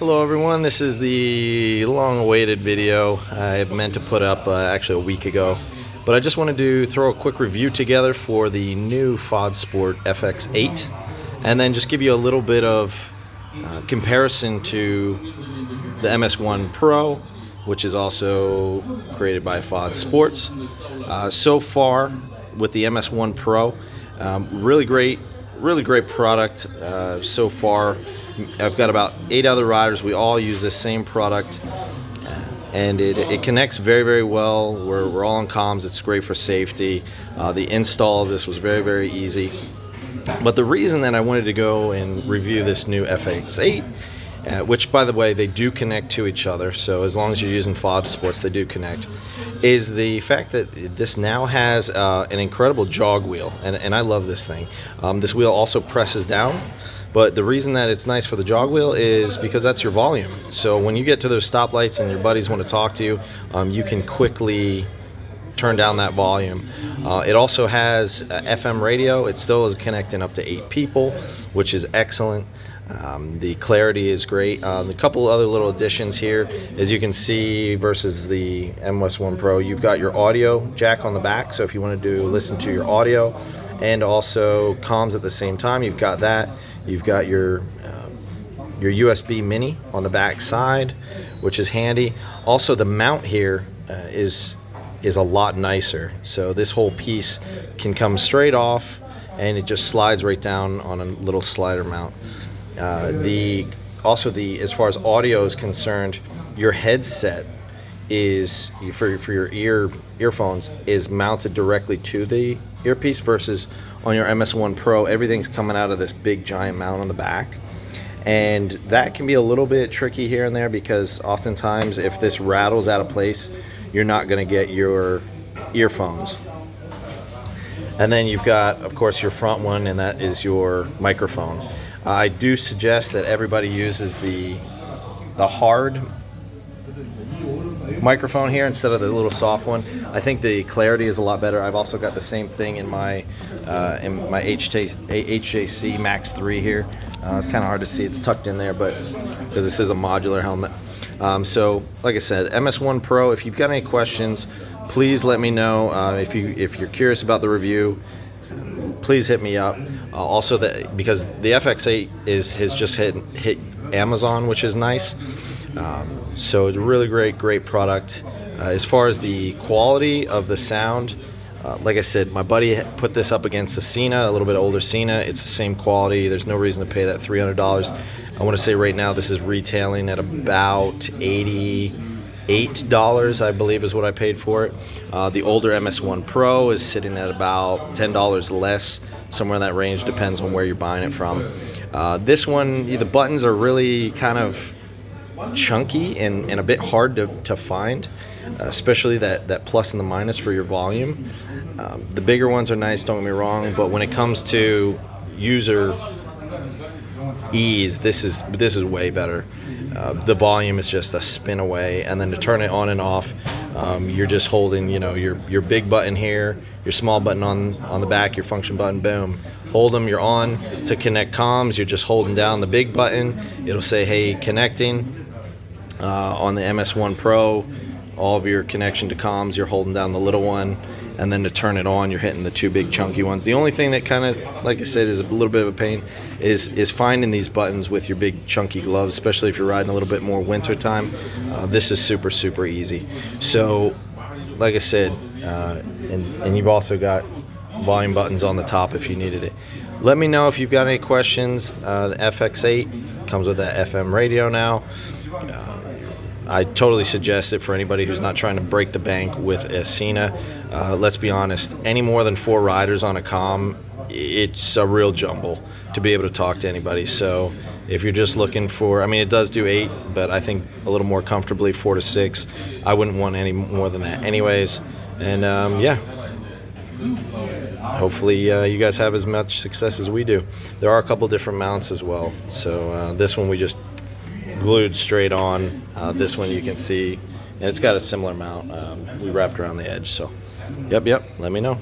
Hello everyone, this is the long-awaited video I meant to put up actually a week ago, but I just wanted to throw a quick review together for the new Fodsports FX8 and then just give you a little bit of comparison to the MS1 Pro, which is also created by Fodsports. So far with the MS1 Pro, really great product so far. I've got about 8 other riders. We all use this same product, and it connects very well. We're all on comms. It's great for safety. The install of this was very easy. But the reason that I wanted to go and review this new FX8, which by the way they do connect to each other, so as long as you're using Fodsports they do connect, is the fact that this now has an Incredible Jog Wheel, and I love this thing. This wheel also presses down, but the reason that it's nice for the jog wheel is because that's your volume. So when you get to those stoplights and your buddies want to talk to you, you can quickly turn down that volume. It also has FM radio. It still is connecting up to 8 people, which is excellent. The clarity is great. A couple other little additions here, as you can see, versus the MS1 Pro, you've got your audio jack on the back, so if you want to listen to your audio and also comms at the same time, you've got that. You've got your USB mini on the back side, which is handy. Also, the mount here is a lot nicer. So this whole piece can come straight off, and it just slides right down on a little slider mount. As far as audio is concerned, your headset is for your earphones is mounted directly to the earpiece, versus on your MS1 Pro everything's coming out of this big giant mount on the back, and that can be a little bit tricky here and there, because oftentimes if this rattles out of place, you're not going to get your earphones. And then you've got, of course, your front one, and that is your microphone. I do suggest that everybody uses the hard microphone here instead of the little soft one. I think the clarity is a lot better. I've also got the same thing in my HJC Max 3 here. It's kind of hard to see. It's tucked in there, but because this is a modular helmet. So, like I said, MS1 Pro. If you've got any questions, please let me know. If you're curious about the review, please hit me up. Also, because the FX8 has just hit Amazon, which is nice. So it's a really great product. As far as the quality of the sound, like I said, my buddy put this up against the Sena, a little bit older Sena. It's the same quality. There's no reason to pay that $300. I want to say right now this is retailing at about $88, I believe, is what I paid for it. The older MS1 Pro is sitting at about $10 less, somewhere in that range, depends on where you're buying it from. This one, the buttons are really kind of chunky and a bit hard to find, especially that plus and the minus for your volume. The bigger ones are nice, don't get me wrong, but when it comes to user ease, this is way better. The volume is just a spin away, and then to turn it on and off, you're just holding, your big button here, your small button on the back, your function button, boom, hold them. You're on. To connect comms, you're just holding down the big button. It'll say, hey, connecting. On the MS1 Pro, all of your connection to comms, you're holding down the little one, and then to turn it on, you're hitting the 2 big chunky ones. The only thing that kind of, like I said, is a little bit of a pain is finding these buttons with your big chunky gloves, especially if you're riding a little bit more winter time. This is super easy. So, like I said, and you've also got volume buttons on the top if you needed it. Let me know if you've got any questions. The FX8 comes with that FM radio now. I totally suggest it for anybody who's not trying to break the bank with a Sena. Let's be honest, any more than 4 riders on a comm, it's a real jumble to be able to talk to anybody. So if you're just looking for, it does do 8, but I think a little more comfortably 4 to 6. I wouldn't want any more than that anyways. And yeah, hopefully you guys have as much success as we do. There are a couple different mounts as well. So this one we just glued straight on. This one you can see, and it's got a similar mount we wrapped around the edge. So yep, let me know.